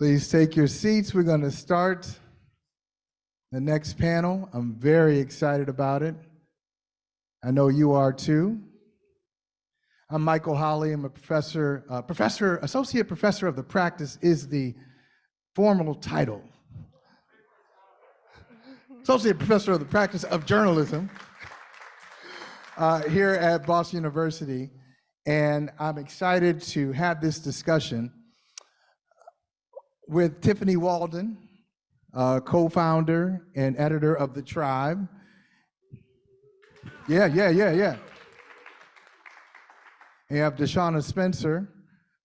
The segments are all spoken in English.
Please take your seats. We're going to start the next panel. I'm very excited about it. I know you are too. I'm Michael Holley. I'm a associate professor of the practice is the formal title. Associate professor of the practice of journalism here at Boston University. And I'm excited to have this discussion with Tiffany Walden, co-founder and editor of the Triibe. Yeah. You have DeShuna Spencer,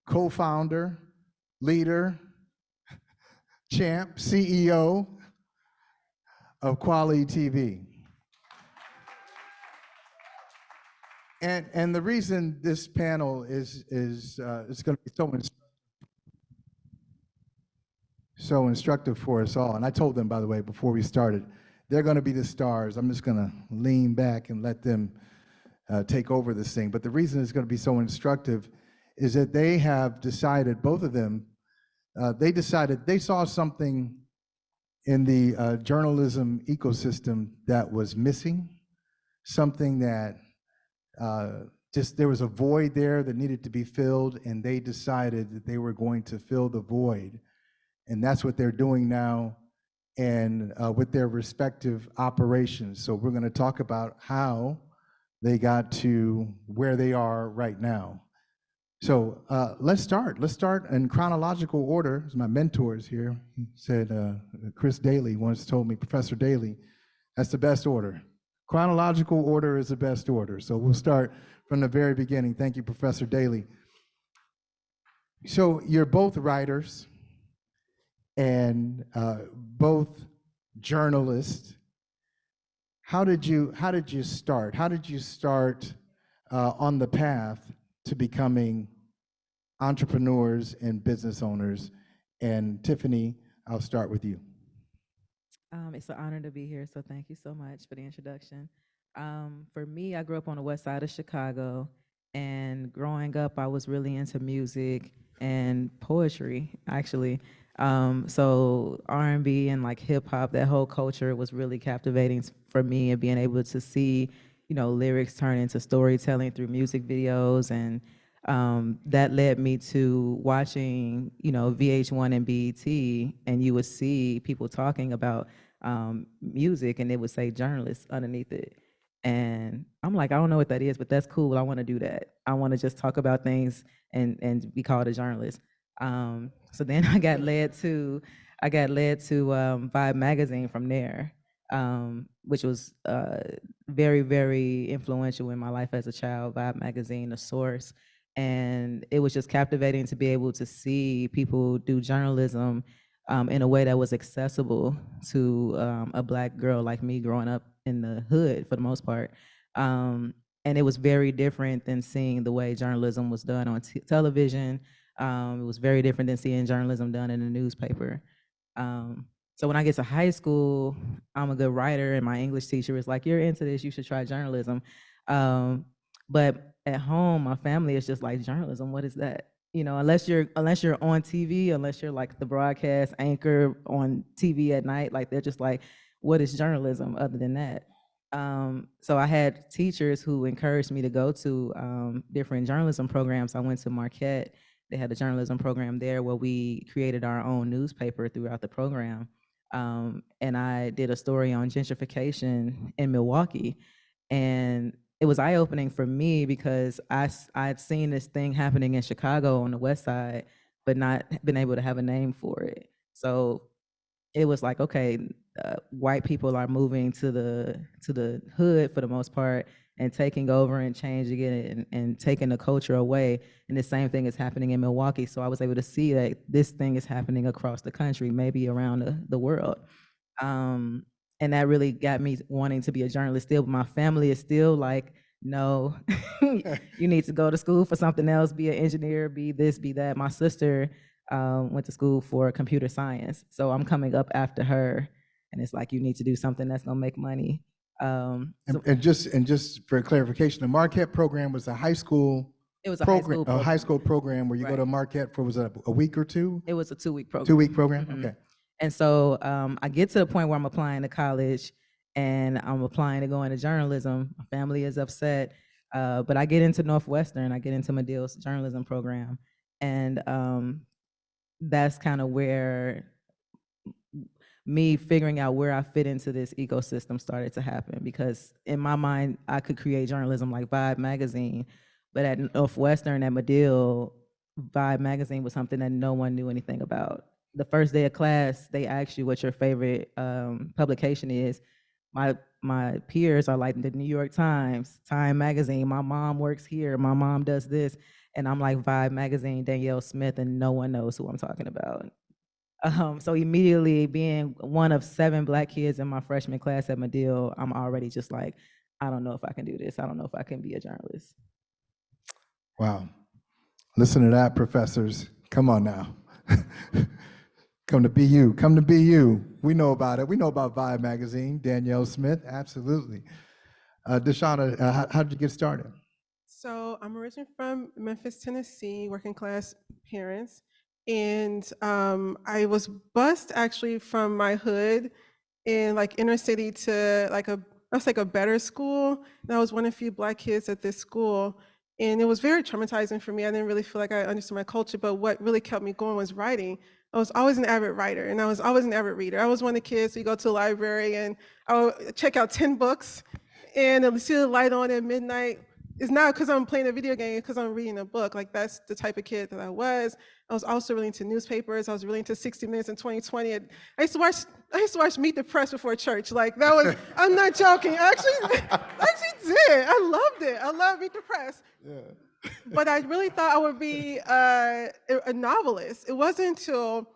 co-founder, leader, champ, CEO of KweliTV. And the reason this panel is it's going to be so instructive for us all. And I told them, by the way, before we started, they're going to be the stars. I'm just going to lean back and let them take over this thing. But the reason it's going to be so instructive is that they have decided, both of them, they decided they saw something in the journalism ecosystem that was missing, something that there was a void there that needed to be filled, and they decided that they were going to fill the void. And that's what they're doing now, and with their respective operations. So we're going to talk about how they got to where they are right now. So let's start in chronological order. As my mentors here said, Chris Daly once told me, Professor Daly, that's the best order. Chronological order is the best order. So we'll start from the very beginning. Thank you, Professor Daly. So you're both writers and both journalists. How did you start? How did you start on the path to becoming entrepreneurs and business owners? And Tiffany, I'll start with you. It's an honor to be here, so thank you so much for the introduction. For me, I grew up on the west side of Chicago, and growing up, I was really into music and poetry, actually. So R&B and like hip hop, that whole culture was really captivating for me, and being able to see, lyrics turn into storytelling through music videos. And that led me to watching, VH1 and BET, and you would see people talking about music, and it would say journalists underneath it. And I'm like, I don't know what that is, but that's cool. I want to do that. I want to just talk about things and be called a journalist. So then I got led to Vibe magazine from there, which was very, very influential in my life as a child. Vibe magazine, The Source, and it was just captivating to be able to see people do journalism in a way that was accessible to a Black girl like me growing up in the hood for the most part. And it was very different than seeing the way journalism was done on television. It was very different than seeing journalism done in a newspaper. So when I get to high school, I'm a good writer, and my English teacher was like, "You're into this, you should try journalism." But at home, my family is just like, journalism, what is that? Unless you're on TV, unless you're like the broadcast anchor on TV at night, like they're just like, what is journalism other than that? So I had teachers who encouraged me to go to different journalism programs. I went to Marquette. They had a journalism program there where we created our own newspaper throughout the program. And I did a story on gentrification in Milwaukee. And it was eye-opening for me because I'd seen this thing happening in Chicago on the west side, but not been able to have a name for it. So it was like, okay, white people are moving to the hood for the most part, and taking over and changing it and taking the culture away. And the same thing is happening in Milwaukee. So I was able to see that this thing is happening across the country, maybe around the world. And that really got me wanting to be a journalist still. But my family is still like, no, you need to go to school for something else, be an engineer, be this, be that. My sister went to school for computer science. So I'm coming up after her, and it's like, you need to do something that's gonna make money. And just for clarification, the Marquette program was a high school It was a high school a program. high school program where you go to Right. Marquette for, was it a week or two? It was a 2-week program. 2-week program? Mhm. Okay. And so I get to the point where I'm applying to college and I'm applying to go into journalism. My family is upset. But I get into Northwestern, I get into Medill's journalism program. And that's kind of where me figuring out where I fit into this ecosystem started to happen, because in my mind, I could create journalism like Vibe magazine, but at Northwestern, at Medill, Vibe magazine was something that no one knew anything about. The first day of class, they ask you what your favorite publication is. My peers are like the New York Times, Time magazine. My mom works here. My mom does this, and I'm like Vibe magazine, Danielle Smith, and no one knows who I'm talking about. So immediately, being one of 7 Black kids in my freshman class at Medill, I'm already just like, I don't know if I can do this. I don't know if I can be a journalist. Wow. Listen to that, professors. Come on now. Come to BU. Come to BU. We know about it. We know about Vibe magazine, Danielle Smith. Absolutely. DeShuna, how did you get started? So I'm originally from Memphis, Tennessee, working class parents. And I was bused actually from my hood in like inner city to like that's like a better school. And I was one of the few Black kids at this school. And it was very traumatizing for me. I didn't really feel like I understood my culture, but what really kept me going was writing. I was always an avid writer, and I was always an avid reader. I was one of the kids who go to the library and I would check out 10 books and see the light on at midnight. It's not because I'm playing a video game, it's because I'm reading a book. Like, that's the type of kid that I was. I was also really into newspapers. I was really into 60 Minutes and 2020. I used to watch Meet the Press before church. Like, that was, I'm not joking. I actually did. I loved it. I loved Meet the Press. Yeah. But I really thought I would be a novelist. It wasn't until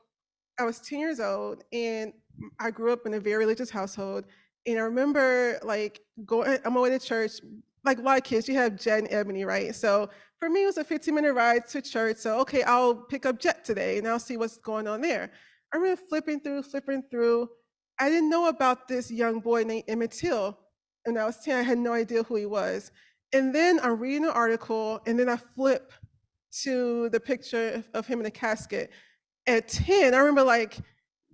I was 10 years old, and I grew up in a very religious household. And I remember like going on my way to church, like a lot of kids, you have Jet and Ebony, right? So for me, it was a 15-minute ride to church. So, okay, I'll pick up Jet today and I'll see what's going on there. I remember flipping through. I didn't know about this young boy named Emmett Till. And I was 10, I had no idea who he was. And then I'm reading an article, and then I flip to the picture of him in a casket. At 10, I remember like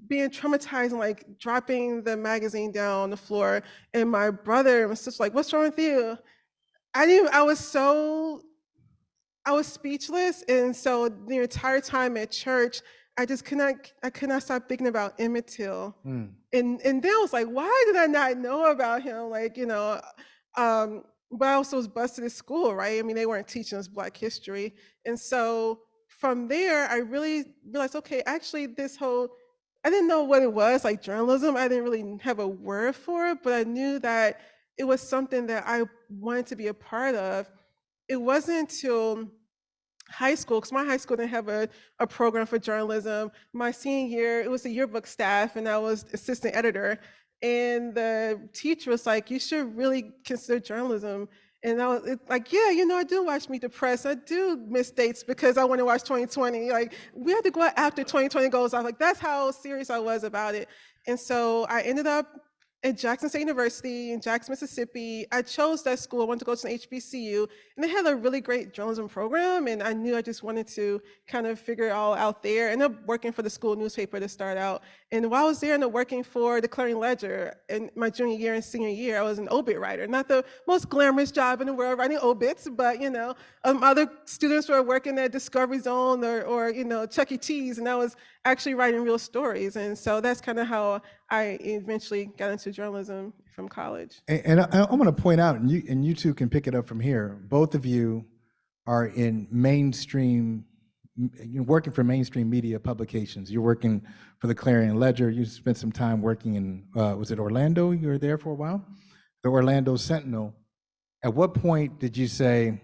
being traumatized and like dropping the magazine down on the floor. And my brother and my sister like, "What's wrong with you?" I was speechless. And so the entire time at church, I could not stop thinking about Emmett Till. And then I was like, why did I not know about him? Like, but I also was bused at school, right? I mean, they weren't teaching us Black history. And so from there, I really realized, okay, actually I didn't know what it was, like journalism. I didn't really have a word for it, but I knew that it was something that I wanted to be a part of. It wasn't until high school, because my high school didn't have a program for journalism. My senior year, it was the yearbook staff, and I was assistant editor. And the teacher was like, "You should really consider journalism." And I was like, "Yeah, I do watch Meet the Press. I do miss dates because I want to watch 2020. Like, we had to go out after 2020 goes off." Like, that's how serious I was about it. And so I ended up at Jackson State University in Jackson, Mississippi. I chose that school. I wanted to go to an HBCU, and they had a really great journalism program, and I knew I just wanted to kind of figure it all out there. I ended up working for the school newspaper to start out, and while I was there, I ended up working for the Ledger in my junior year and senior year. I was an obit writer, not the most glamorous job in the world, writing obits, but other students were working at Discovery Zone or Chuck E. Cheese, and I was actually writing real stories. And so that's kind of how I eventually got into journalism from college. And I want to point out, and you two can pick it up from here, both of you are in mainstream, you're working for mainstream media publications. You're working for the Clarion Ledger. You spent some time working in, was it Orlando? You were there for a while? The Orlando Sentinel. At what point did you say,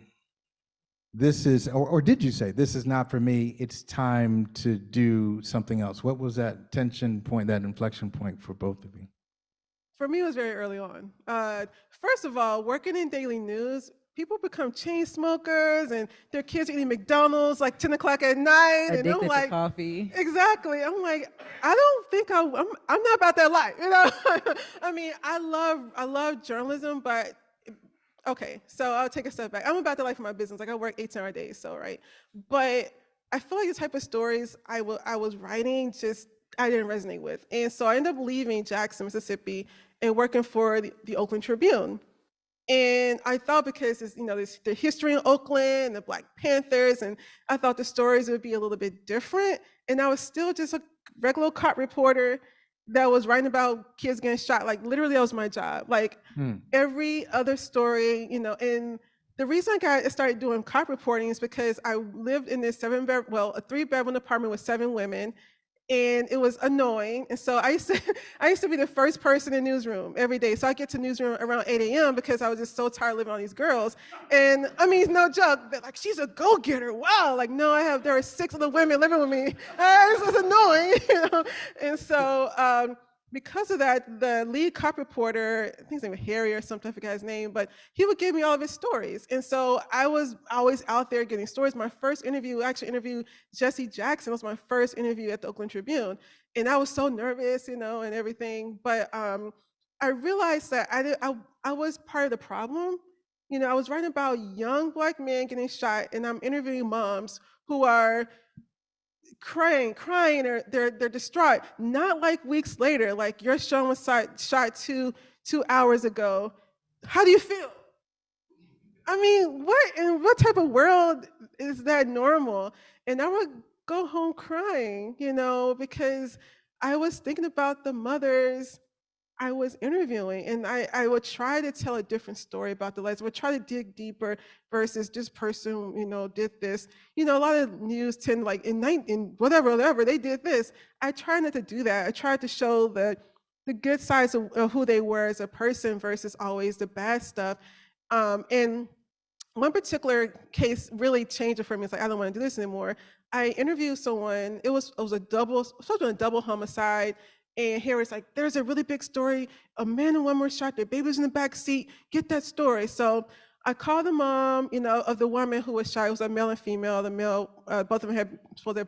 this is, or did you say, this is not for me, it's time to do something else? What was that tension point, that inflection point for both of you? For me, it was very early on. First of all, working in daily news, people become chain smokers and their kids are eating McDonald's like 10 o'clock at night. Addicted and I'm like, to coffee. Exactly. I'm like, I don't think I'm not about that life. I mean, I love journalism, but Okay, so I'll take a step back. I'm about the life of my business. Like I work 18-hour days, so right. But I feel like the type of stories I was writing just I didn't resonate with, and so I ended up leaving Jackson, Mississippi, and working for the Oakland Tribune. And I thought because it's, there's the history in Oakland, the Black Panthers, and I thought the stories would be a little bit different. And I was still just a regular cop reporter that was writing about kids getting shot. Like literally, that was my job. Like every other story, and the reason I started doing cop reporting is because I lived in this a 3-bedroom apartment with 7 women, and it was annoying. And so I used to I used to be the first person in the newsroom every day. So I get to newsroom around 8 a.m. because I was just so tired of living on these girls. And I mean, it's no joke. They're like, she's a go-getter. Wow. Like, no, there are 6 other women living with me. This is annoying. And so because of that, the lead cop reporter, I think his name was Harry or something, I forgot his name, but he would give me all of his stories. And so I was always out there getting stories. My first interview, I actually interviewed Jesse Jackson. Was my first interview at the Oakland Tribune. And I was so nervous, and everything. But I realized that I was part of the problem. I was writing about young Black men getting shot, and I'm interviewing moms who are crying, or they're distraught. Not like weeks later, like your son was shot 2 hours ago. How do you feel? I mean, what type of world is that normal? And I would go home crying, because I was thinking about the mothers I was interviewing, and I would try to tell a different story about the lives. I would try to dig deeper versus this person, did this. A lot of news tend like in whatever, they did this. I try not to do that. I tried to show the good sides of who they were as a person versus always the bad stuff. And one particular case really changed it for me. It's like, I don't want to do this anymore. I interviewed someone, it was a double homicide. And here it's like, there's a really big story. A man and woman were shot, their baby was in the back seat. Get that story. So I called the mom, of the woman who was shot. It was a male and female. The male, both of them had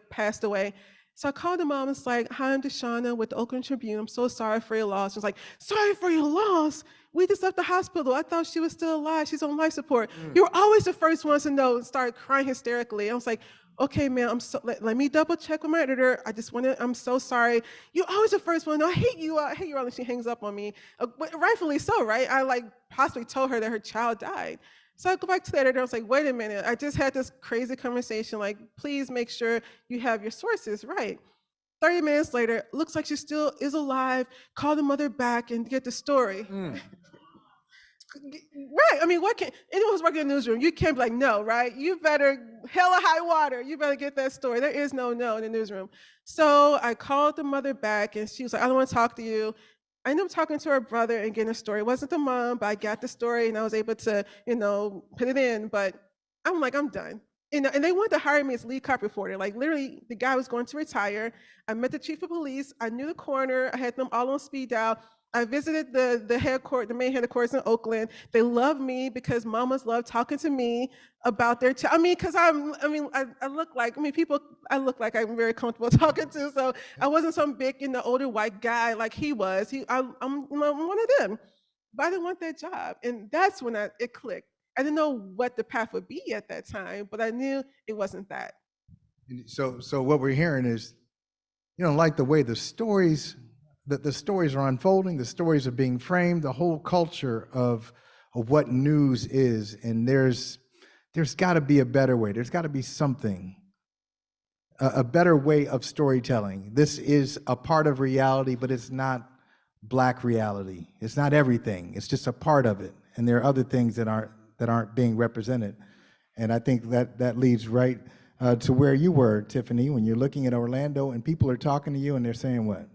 passed away. So I called the mom. It's like, hi, I'm DeShuna with the Oakland Tribune. I'm so sorry for your loss. She's like, sorry for your loss? We just left the hospital. I thought she was still alive. She's on life support. You were always the first ones to know, and started crying hysterically. I was like, okay, ma'am, let me double check with my editor. I'm so sorry. You're always the first one. No, I hate you. And she hangs up on me. But rightfully so, right? I possibly told her that her child died. So I go back to the editor. I was like, wait a minute. I just had this crazy conversation. Like, please make sure you have your sources right. 30 minutes later, looks like she still is alive. Call the mother back and get the story. Right. I mean, anyone who's working in the newsroom, you can't be like, no, right? You better, hell or high water, you better get that story. There is no in the newsroom. So I called the mother back, and she was like, I don't want to talk to you. I ended up talking to her brother and getting a story. It wasn't the mom, but I got the story, and I was able to, put it in. But I'm like, I'm done. And they wanted to hire me as lead cop reporter. Like literally, the guy was going to retire. I met the chief of police. I knew the coroner. I had them all on speed dial. I visited the main headquarters in Oakland. They love me because mamas love talking to me about their child. I mean, because I look like, I look like I'm very comfortable talking to. So I wasn't some big, older white guy like he was. I'm one of them. But I didn't want that job. And that's when it clicked. I didn't know what the path would be at that time, but I knew it wasn't that. So what we're hearing is, like the way the stories are unfolding, the stories are being framed, the whole culture of what news is, and there's got to be a better way. There's got to be something, a better way of storytelling. This is a part of reality, but it's not Black reality. It's not everything. It's just a part of it, and there are other things that aren't being represented. And I think that leads right to where you were, Tiffany, when you're looking at Orlando and people are talking to you and they're saying what?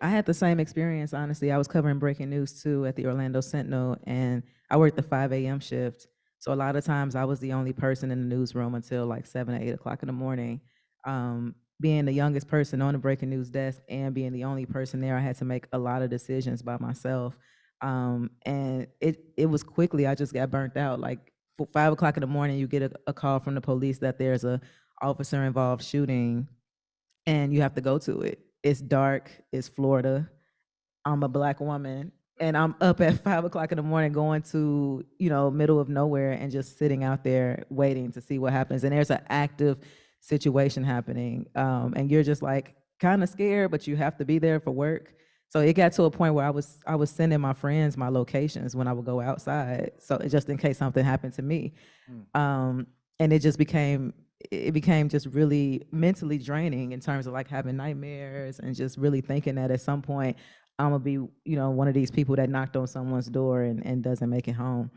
I had the same experience, honestly. I was covering breaking news too at the Orlando Sentinel, and I worked the 5 a.m. shift. So a lot of times I was the only person in the newsroom until like 7 or 8 o'clock in the morning. Being the youngest person on the breaking news desk and being the only person there, I had to make a lot of decisions by myself. And it was quickly, I just got burnt out. Like 5 o'clock in the morning, you get a call from the police that there's a officer involved shooting, and you have to go to it. It's dark, it's Florida. I'm a Black woman. and I'm up at 5 o'clock in the morning going to, middle of nowhere and just sitting out there waiting to see what happens. And there's an active situation happening. And you're just like kind of scared, but you have to be there for work. So it got to a point where I was sending my friends my locations when I would go outside. So just in case something happened to me. And it became just really mentally draining in terms of like having nightmares and just really thinking that at some point I'm gonna be, one of these people that knocked on someone's door and doesn't make it home.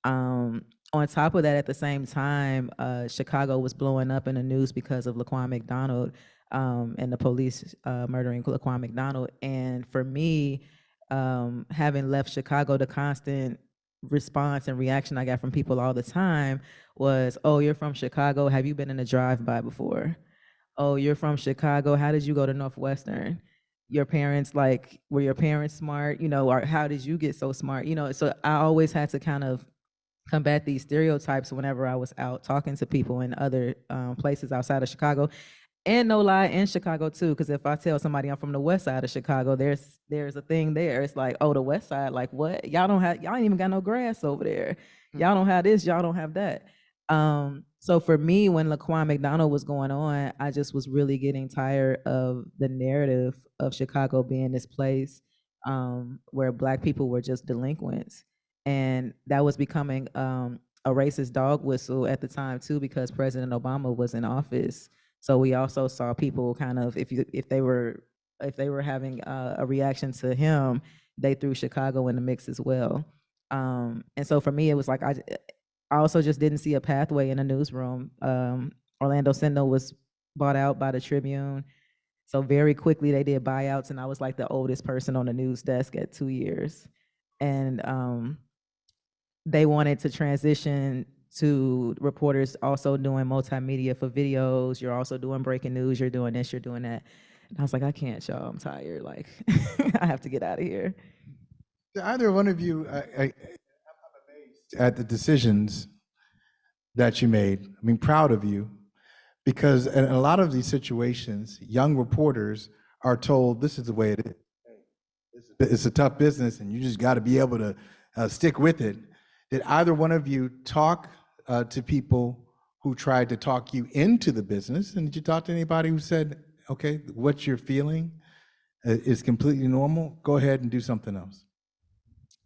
On top of that, at the same time, Chicago was blowing up in the news because of Laquan McDonald and the police murdering Laquan McDonald. And for me, having left Chicago, the constant response and reaction I got from people all the time was, "Oh, you're from Chicago. Have you been in a drive-by before? Oh, you're from Chicago. How did you go to Northwestern? Your parents, like, were your parents smart? Or how did you get so smart?" So I always had to kind of combat these stereotypes whenever I was out talking to people in other places outside of Chicago. And no lie, in Chicago too, because if I tell somebody I'm from the west side of Chicago, there's a thing there. It's like, oh, the west side, like what? Y'all ain't even got no grass over there. Y'all don't have this, y'all don't have that. So for me, when Laquan McDonald was going on, I just was really getting tired of the narrative of Chicago being this place where Black people were just delinquents. And that was becoming a racist dog whistle at the time too, because President Obama was in office. So we also saw people kind of, if they were having a reaction to him, they threw Chicago in the mix as well. And so for me, it was like I also just didn't see a pathway in the newsroom. Orlando Sentinel was bought out by the Tribune. So very quickly they did buyouts, and I was like the oldest person on the news desk at 2 years. And they wanted to transition to reporters also doing multimedia for videos. You're also doing breaking news. You're doing this, you're doing that. And I was like, I can't, y'all. I'm tired. Like, I have to get out of here. Either one of you, I'm amazed at the decisions that you made. I mean, proud of you, because in a lot of these situations, young reporters are told this is the way it is. It's a tough business, and you just got to be able to stick with it. Did either one of you talk to people who tried to talk you into the business? And did you talk to anybody who said, okay, what you're feeling is completely normal? Go ahead and do something else.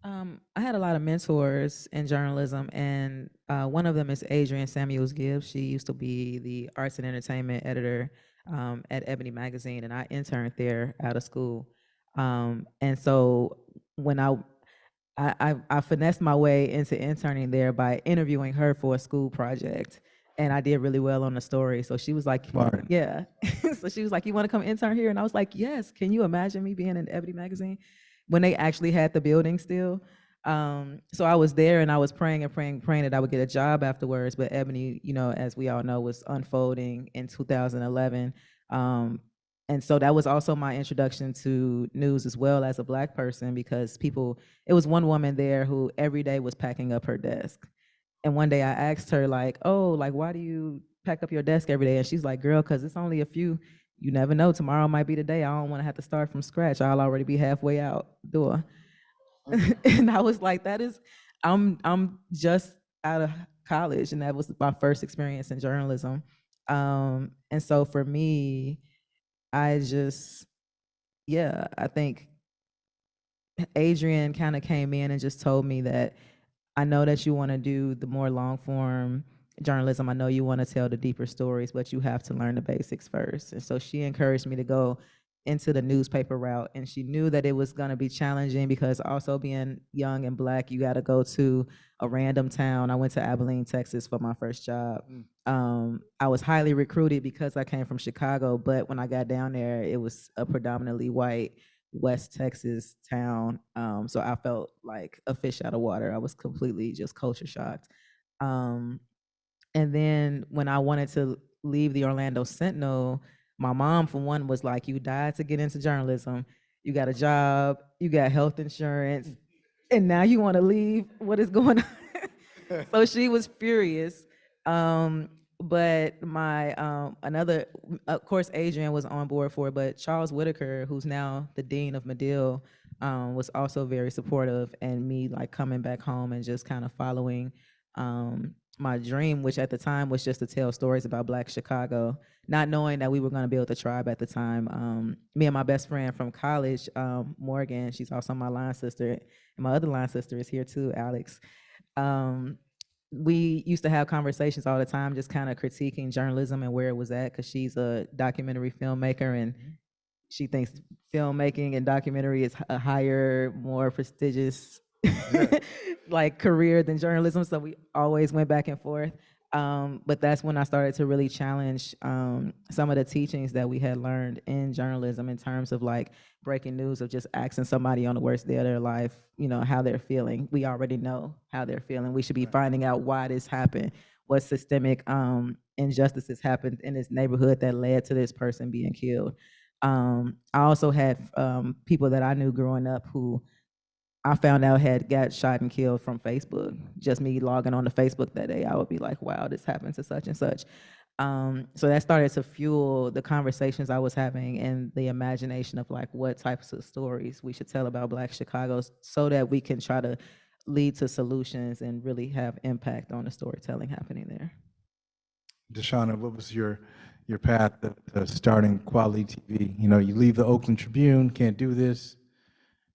I had a lot of mentors in journalism, and one of them is Adrienne Samuels Gibbs. She used to be the arts and entertainment editor at Ebony Magazine, and I interned there out of school. And so when I finessed my way into interning there by interviewing her for a school project, and I did really well on the story. So she was like, Smart. yeah. So she was like, you want to come intern here? And I was like, yes. Can you imagine me being in Ebony Magazine when they actually had the building still? So I was there, and I was praying and praying, praying that I would get a job afterwards. But Ebony, as we all know, was unfolding in 2011. And so that was also my introduction to news as well as a Black person, because it was one woman there who every day was packing up her desk. And one day I asked her, like, oh, like, why do you pack up your desk every day? And she's like, girl, because it's only a few. You never know. Tomorrow might be the day. I don't want to have to start from scratch. I'll already be halfway out the door. And I was like, I'm just out of college, and that was my first experience in journalism. And so for me, I think Adrienne kind of came in and just told me that I know that you want to do the more long form journalism. I know you want to tell the deeper stories, but you have to learn the basics first. And so she encouraged me to go into the newspaper route, and she knew that it was going to be challenging because also being young and Black, you got to go to a random town. I went to Abilene, Texas for my first job. I was highly recruited because I came from Chicago, but when I got down there, it was a predominantly white West Texas town. So I felt like a fish out of water. I was completely just culture shocked. And then when I wanted to leave the Orlando Sentinel, my mom, for one, was like, you died to get into journalism. You got a job, you got health insurance, and now you want to leave? What is going on? So she was furious. But my of course, Adrienne was on board for it, but Charles Whitaker, who's now the dean of Medill, was also very supportive, and me like coming back home and just kind of following my dream, which at the time was just to tell stories about Black Chicago, not knowing that we were going to build the tribe at the time. Me and my best friend from college, Morgan, she's also my line sister, and my other line sister is here too, Alex. Um, we used to have conversations all the time, just kind of critiquing journalism and where it was at, because she's a documentary filmmaker and she thinks filmmaking and documentary is a higher, more prestigious like career than journalism. So we always went back and forth. But that's when I started to really challenge some of the teachings that we had learned in journalism in terms of like breaking news, of just asking somebody on the worst day of their life, you know, how they're feeling. We already know how they're feeling. We should be finding out why this happened, what systemic injustices happened in this neighborhood that led to this person being killed. I also had people that I knew growing up who I found out had got shot and killed from Facebook. Just me logging on to Facebook that day, I would be like, wow, this happened to such and such. So that started to fuel the conversations I was having and the imagination of like what types of stories we should tell about Black Chicago, so that we can try to lead to solutions and really have impact on the storytelling happening there. DeShuna, what was your path to starting KweliTV? You know, you leave the Oakland Tribune, can't do this.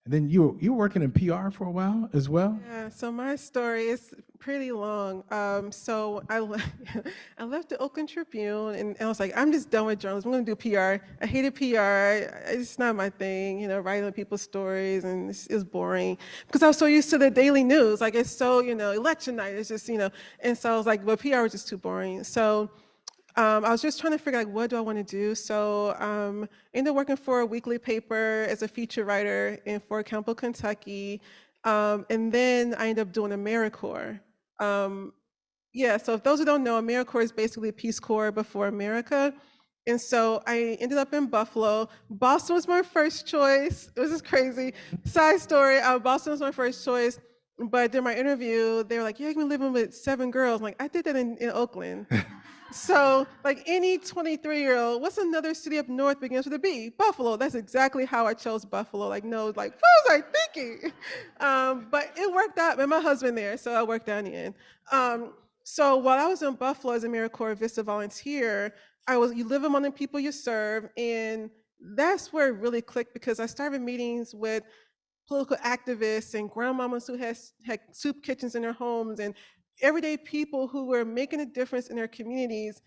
And then you were working in PR for a while as well? Yeah, so my story is pretty long. So I left the Oakland Tribune, and I was like, I'm just done with journalism. I'm going to do PR. I hated PR. It's not my thing, you know, writing people's stories, and it's boring because I was so used to the daily news. Like, it's so, you know, election night. It's just, you know, and so I was like, well, PR was just too boring. So I was just trying to figure out, like, what do I want to do? So ended up working for a weekly paper as a feature writer in Fort Campbell, Kentucky. And then I ended up doing AmeriCorps. Yeah, so if those who don't know, AmeriCorps is basically Peace Corps before America. And so I ended up in Buffalo. Boston was my first choice. It was just crazy. Side story, Boston was my first choice. But during my interview, they were like, yeah, you've been living with 7 girls. I'm like, I did that in Oakland. So, like any 23-year-old, what's another city up north begins with a B? Buffalo. That's exactly how I chose Buffalo. Like, no, like, what was I thinking? But it worked out. And my husband there, so I worked out in the end. So while I was in Buffalo as a AmeriCorps Vista volunteer, you live among the people you serve, and that's where it really clicked, because I started meetings with political activists and grandmamas who had soup kitchens in their homes, and everyday people who were making a difference in their communities,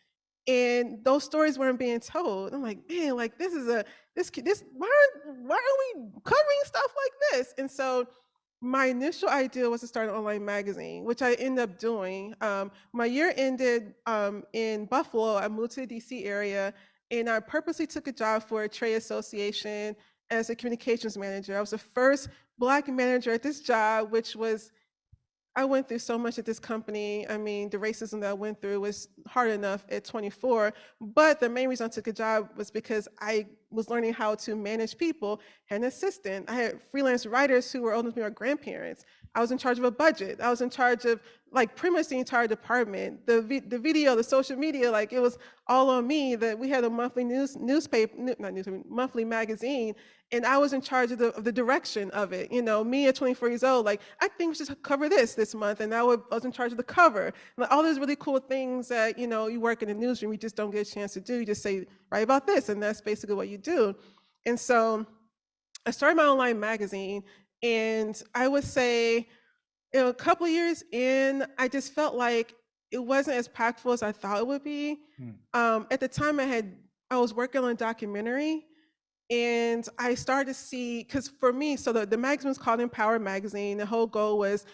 and those stories weren't being told. I'm like, man, like this why are we covering stuff like this? And so my initial idea was to start an online magazine, which I ended up doing. My year ended in Buffalo. I moved to the DC area, and I purposely took a job for a trade association as a communications manager. I was the first Black manager at this job, which was, I went through so much at this company. I mean, the racism that I went through was hard enough at 24, but the main reason I took a job was because I was learning how to manage people, had an assistant. I had freelance writers who were older than me, or grandparents. I was in charge of a budget. I was in charge of like pretty much the entire department, the video, the social media, like it was all on me. That we had a monthly monthly magazine, and I was in charge of the direction of it. You know, me at 24 years old, like, I think we should cover this month, and I was in charge of the cover. Like, all those really cool things that, you know, you work in the newsroom, you just don't get a chance to do. You just say, write about this, and that's basically what you do. And so I started my online magazine, and I would say, you know, a couple of years in, I just felt like it wasn't as impactful as I thought it would be. At the time, I was working on a documentary, and I started to see, because for me, so the magazine was called Empower Magazine. The whole goal was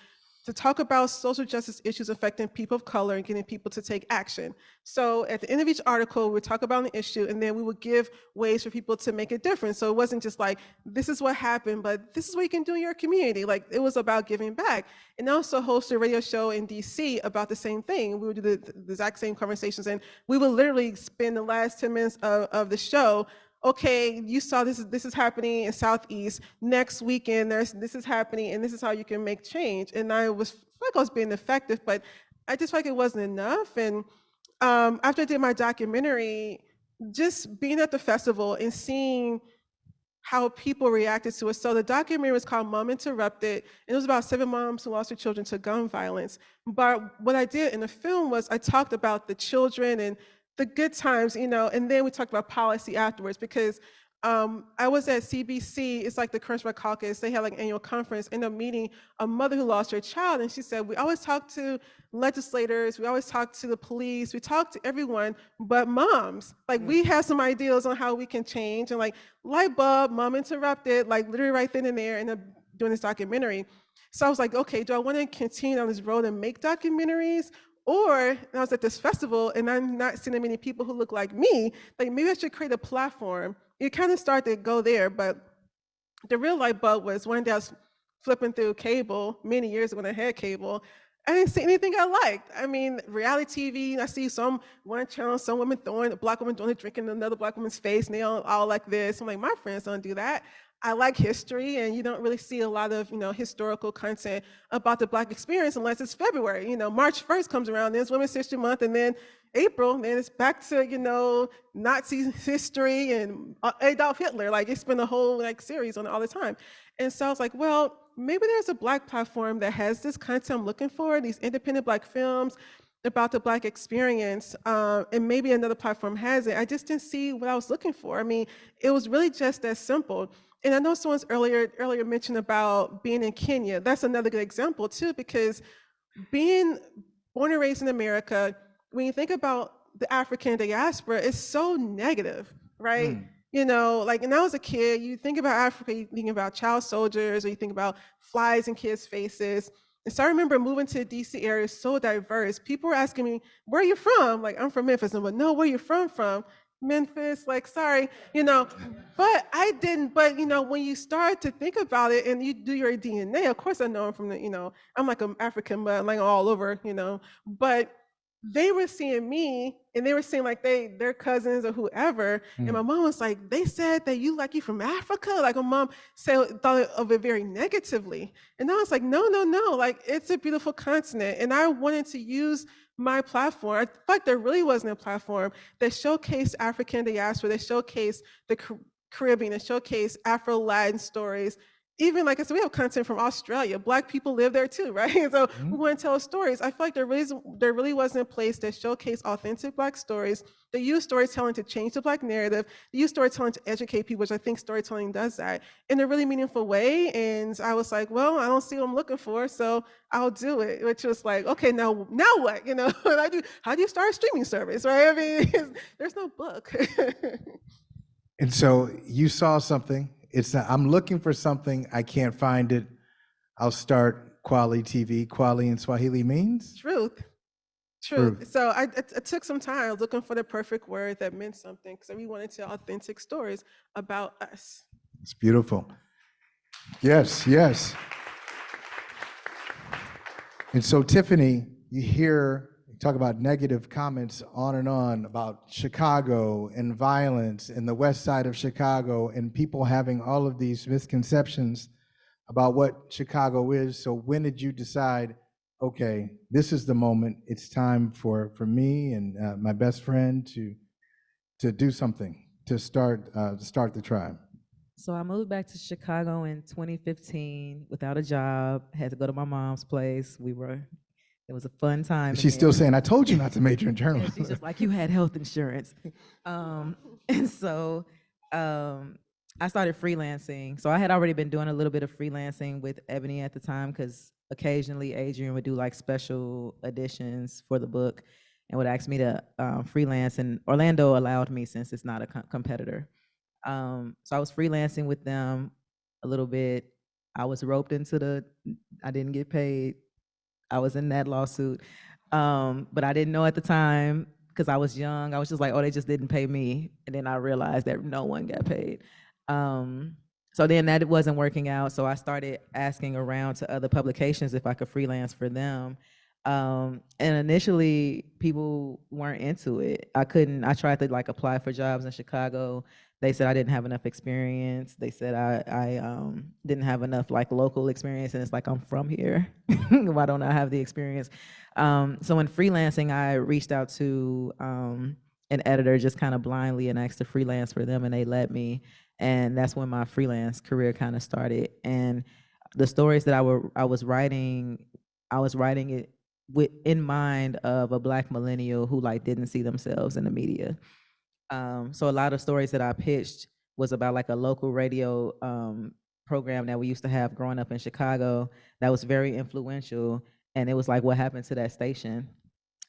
to talk about social justice issues affecting people of color and getting people to take action. So at the end of each article, we would talk about an issue, and then we would give ways for people to make a difference. So it wasn't just like, this is what happened, but this is what you can do in your community. Like, it was about giving back. And I also hosted a radio show in DC about the same thing. We would do the exact same conversations, and we would literally spend the last 10 minutes of the show, okay, you saw this is happening in Southeast. Next weekend, this is happening, and this is how you can make change. And I felt like I was being effective, but I just felt like it wasn't enough. And after I did my documentary, just being at the festival and seeing how people reacted to it. So the documentary was called Mom Interrupted, and it was about 7 moms who lost their children to gun violence. But what I did in the film was I talked about the children and the good times, you know, and then we talked about policy afterwards, because I was at CBC, it's like the Crunchback Caucus, they had like an annual conference, ended up meeting a mother who lost her child, and she said, we always talk to legislators, we always talk to the police, we talk to everyone, but moms, like we have some ideas on how we can change, and like light bulb, Mom Interrupted, like literally right then and there, and doing this documentary. So I was like, okay, do I want to continue down this road and make documentaries? Or I was at this festival and I'm not seeing many people who look like me, like maybe I should create a platform. It kind of started to go there, but the real light bulb was one day I was flipping through cable many years ago when I had cable. I didn't see anything I liked. I mean, reality TV, I see one channel, some woman throwing, a black woman throwing a drink in another black woman's face, and they all like this. I'm like, my friends don't do that. I like history, and you don't really see a lot of, historical content about the Black experience unless it's February. March 1st comes around, then it's Women's History Month, and then April, then it's back to, Nazi history and Adolf Hitler. Like, it's been a whole series on it all the time. And so I was like, well, maybe there's a Black platform that has this content I'm looking for, these independent Black films about the Black experience, and maybe another platform has it. I just didn't see what I was looking for. I mean, it was really just that simple. And I know someone's earlier mentioned about being in Kenya. That's another good example too, because being born and raised in America, when you think about the African diaspora, it's so negative, right? And I was a kid, you think about Africa, you think about child soldiers, or you think about flies in kids' faces. And so I remember moving to the DC area, so diverse. People were asking me, where are you from? Like, I'm from Memphis. And I'm like, no, where are you from? Memphis, like, sorry, but I didn't, but when you start to think about it and you do your DNA, of course I know I'm from the, I'm like an African, but like all over, but they were seeing me and they were seeing like their cousins or whoever. And my mom was like, they said that you from Africa. Like my mom thought of it very negatively. And I was like, no, like it's a beautiful continent. And I wanted to use my platform. I felt like there really wasn't a platform that showcased African diaspora, that showcased the Caribbean, that showcased Afro-Latin stories. Even like I said, we have content from Australia. Black people live there too, right? So we want to tell stories. I feel like there really wasn't a place that showcased authentic Black stories. They use storytelling to change the Black narrative. They use storytelling to educate people, which I think storytelling does that in a really meaningful way. And I was like, well, I don't see what I'm looking for, so I'll do it. Which was like, okay, now what? How do you start a streaming service, right? I mean, there's no book. And so you saw something. I'm looking for something. I can't find it. I'll start KweliTV. Kweli in Swahili means? Truth. So I took some time. I was looking for the perfect word that meant something, because we wanted to tell authentic stories about us. It's beautiful. Yes. And so, Tiffany, you talk about negative comments on and on about Chicago and violence and the west side of Chicago and people having all of these misconceptions about what Chicago is. So when did you decide, okay, this is the moment, it's time for me and my best friend to do something, to start the Triibe? So I moved back to Chicago in 2015 without a job, had to go to my mom's place. It was a fun time. She's still saying, I told you not to major in journalism. She's just like, you had health insurance. And so I started freelancing. So I had already been doing a little bit of freelancing with Ebony at the time, because occasionally Adrian would do like special editions for the book and would ask me to freelance. And Orlando allowed me, since it's not a competitor. So I was freelancing with them a little bit. I was roped into I didn't get paid. I was in that lawsuit, but I didn't know at the time, because I was young. I was just like, oh, they just didn't pay me. And then I realized that no one got paid. So then that wasn't working out. So I started asking around to other publications if I could freelance for them. And initially people weren't into it. I tried to like apply for jobs in Chicago. They said I didn't have enough experience. They said I didn't have enough like local experience, and it's like, I'm from here. Why don't I have the experience? So in freelancing, I reached out to an editor just kind of blindly and asked to freelance for them, and they let me. And that's when my freelance career kind of started. And the stories that I was writing it with in mind of a Black millennial who like didn't see themselves in the media. So a lot of stories that I pitched was about like a local radio program that we used to have growing up in Chicago that was very influential, and it was like what happened to that station.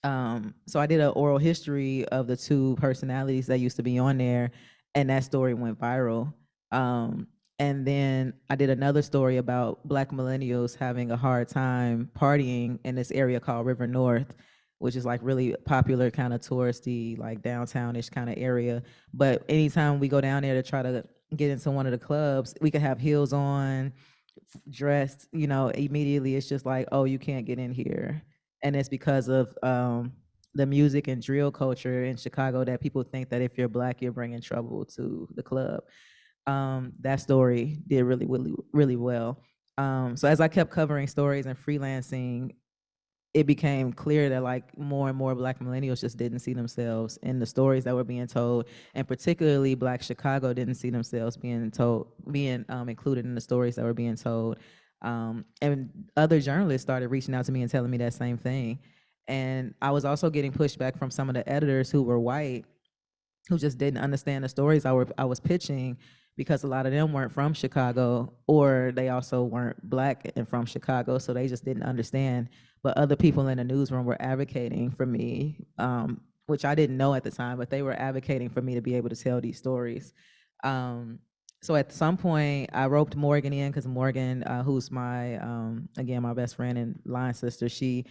So I did an oral history of the two personalities that used to be on there, and that story went viral. Um, and then I did another story about Black millennials having a hard time partying in this area called River North, which is like really popular, kind of touristy, like downtownish kind of area. But anytime we go down there to try to get into one of the clubs, we could have heels on, dressed, immediately it's just like, oh, you can't get in here. And it's because of the music and drill culture in Chicago that people think that if you're Black, you're bringing trouble to the club. That story did really, really, really well. So as I kept covering stories and freelancing, it became clear that like more and more Black millennials just didn't see themselves in the stories that were being told, and particularly Black Chicago didn't see themselves being included in the stories that were being told. And other journalists started reaching out to me and telling me that same thing. And I was also getting pushback from some of the editors who were white, who just didn't understand the stories I was pitching, because a lot of them weren't from Chicago, or they also weren't Black and from Chicago, so they just didn't understand. But other people in the newsroom were advocating for me, which I didn't know at the time, but they were advocating for me to be able to tell these stories. So at some point, I roped Morgan in, because Morgan, who's my, again, my best friend and line sister, she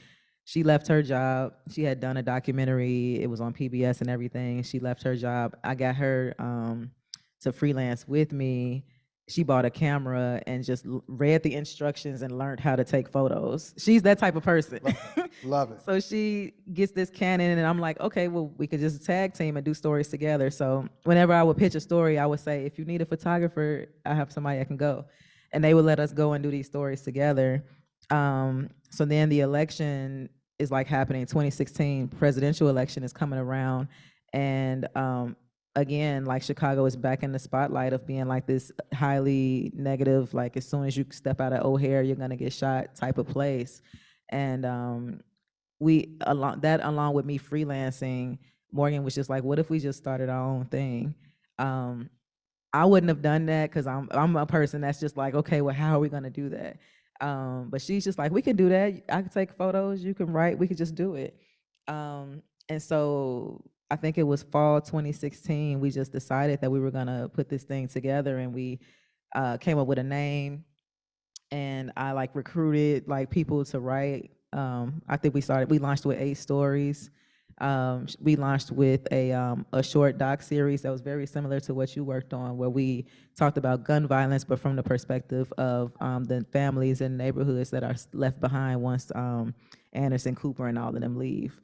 left her job. She had done a documentary. It was on PBS and everything. She left her job. I got her to freelance with me. She bought a camera and just read the instructions and learned how to take photos. She's that type of person. Love it. So she gets this Canon, and I'm like, okay, well, we could just tag team and do stories together. So whenever I would pitch a story, I would say, if you need a photographer, I have somebody that can go. And they would let us go and do these stories together. So then the election is like happening. 2016 presidential election is coming around, and again, like Chicago is back in the spotlight of being like this highly negative, like as soon as you step out of O'Hare, you're gonna get shot type of place. And along with me freelancing, Morgan was just like, what if we just started our own thing? I wouldn't have done that, because I'm a person that's just like, okay, well, how are we gonna do that? But she's just like, we can do that. I can take photos, you can write, we could just do it. And so I think it was fall 2016, we just decided that we were gonna put this thing together, and we came up with a name, and I like recruited like people to write. I think we launched with 8 stories. We launched with a short doc series that was very similar to what you worked on, where we talked about gun violence, but from the perspective of the families and neighborhoods that are left behind once Anderson Cooper and all of them leave.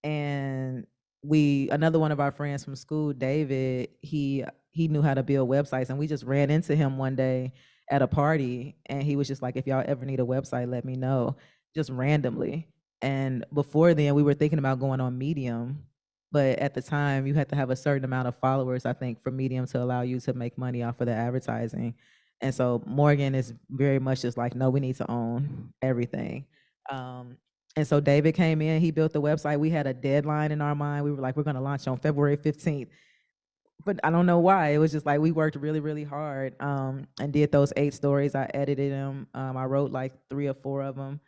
And another one of our friends from school, David, he knew how to build websites, and we just ran into him one day at a party, and he was just like, if y'all ever need a website, let me know, just randomly. And before then, we were thinking about going on Medium, but at the time, you had to have a certain amount of followers, I think, for Medium to allow you to make money off of the advertising. And so Morgan is very much just like, no, we need to own everything. And so David came in, he built the website. We had a deadline in our mind. We were like, we're going to launch on February 15th. But I don't know why. It was just like we worked really, really hard and did those 8 stories. I edited them. I wrote like 3 or 4 of them.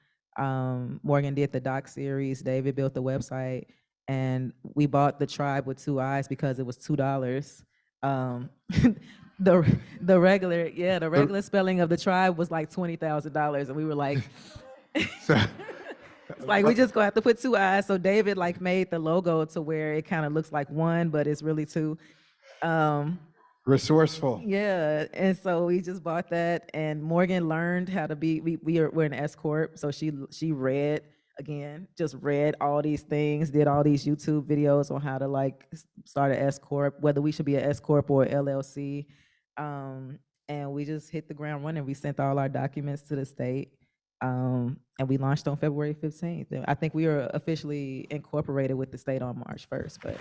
Morgan did the doc series. David built the website, and we bought the Triibe with 2 eyes because it was $2. The regular spelling of the Triibe was like $20,000, and we were like, So, it's like we just gonna have to put 2 eyes. So David like made the logo to where it kind of looks like 1, but it's really 2. resourceful. Yeah, and so we just bought that, and Morgan learned how to be. We're an S corp, so she just read all these things, did all these YouTube videos on how to like start an S corp, whether we should be an S corp or LLC, and we just hit the ground running. We sent all our documents to the state, and we launched on February 15th. I think we were officially incorporated with the state on March 1st, but.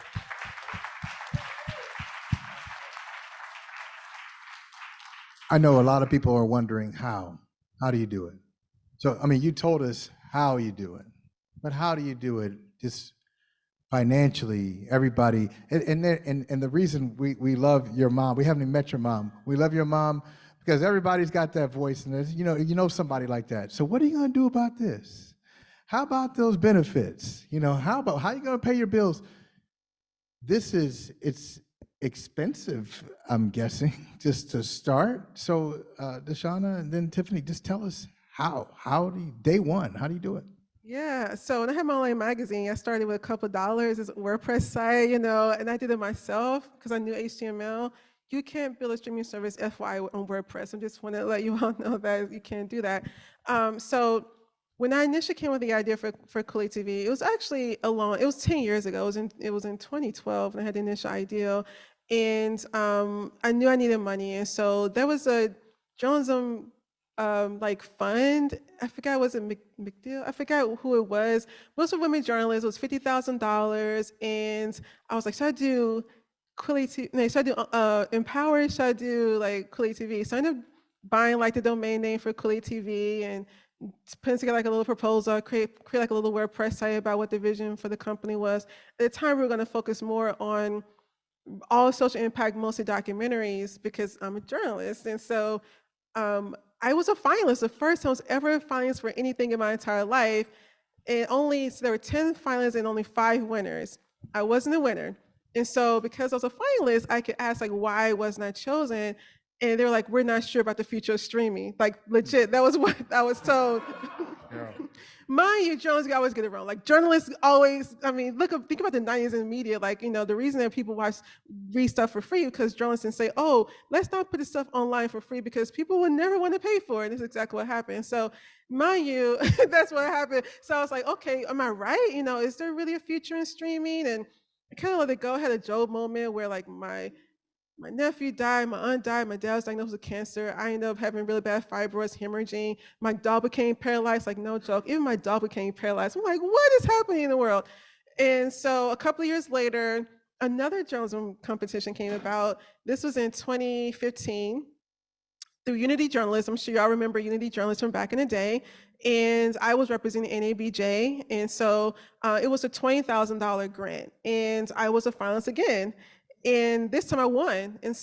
I know a lot of people are wondering how. How do you do it? So, I mean, you told us how you do it, but how do you do it just financially, everybody? And the reason we love your mom, we haven't even met your mom. We love your mom because everybody's got that voice, and you know somebody like that. So what are you going to do about this? How about those benefits? How are you going to pay your bills? It's expensive, I'm guessing, just to start. So, DeShuna and then Tiffany, just tell us how do you, day one, how do you do it? Yeah, so when I had my online magazine, I started with a couple of dollars. It's a WordPress site, and I did it myself because I knew HTML. You can't build a streaming service FY on WordPress. I just want to let you all know that you can't do that. So when I initially came with the idea for KweliTV, it was actually it was 10 years ago. It was in 2012 and I had the initial idea. And I knew I needed money. And so there was a journalism like fund. I forgot, was it McDeal? I forgot who it was. Most of women journalists. It was $50,000, and I was like, should I do KweliTV? No, should I do Empower? Should I do like KweliTV? So I ended up buying like the domain name for KweliTV and putting together like a little proposal, create like a little WordPress site about what the vision for the company was. At the time, we were going to focus more on all social impact, mostly documentaries, because I'm a journalist, and so. I was a finalist, the first time I was ever a finalist for anything in my entire life. And so there were 10 finalists and only 5 winners. I wasn't a winner. And so because I was a finalist, I could ask like, why wasn't I chosen? And they were like, we're not sure about the future of streaming. Like legit, that was what I was told. Yeah. Mind you, journalists always get it wrong. Like journalists always, I mean, think about the 90s in media. Like, the reason that people read stuff for free because journalists can say, oh, let's not put this stuff online for free because people would never want to pay for it. This is exactly what happened. So mind you, that's what happened. So I was like, okay, am I right? Is there really a future in streaming? And I kind of let it go. I had a Job moment where like my nephew died, my aunt died, my dad was diagnosed with cancer. I ended up having really bad fibroids, hemorrhaging. My dog became paralyzed, like no joke. Even my dog became paralyzed. I'm like, what is happening in the world? And so a couple of years later, another journalism competition came about. This was in 2015 through Unity Journalism. I'm sure y'all remember Unity Journalism from back in the day. And I was representing NABJ. And so it was a $20,000 grant. And I was a finalist again. And this time I won. And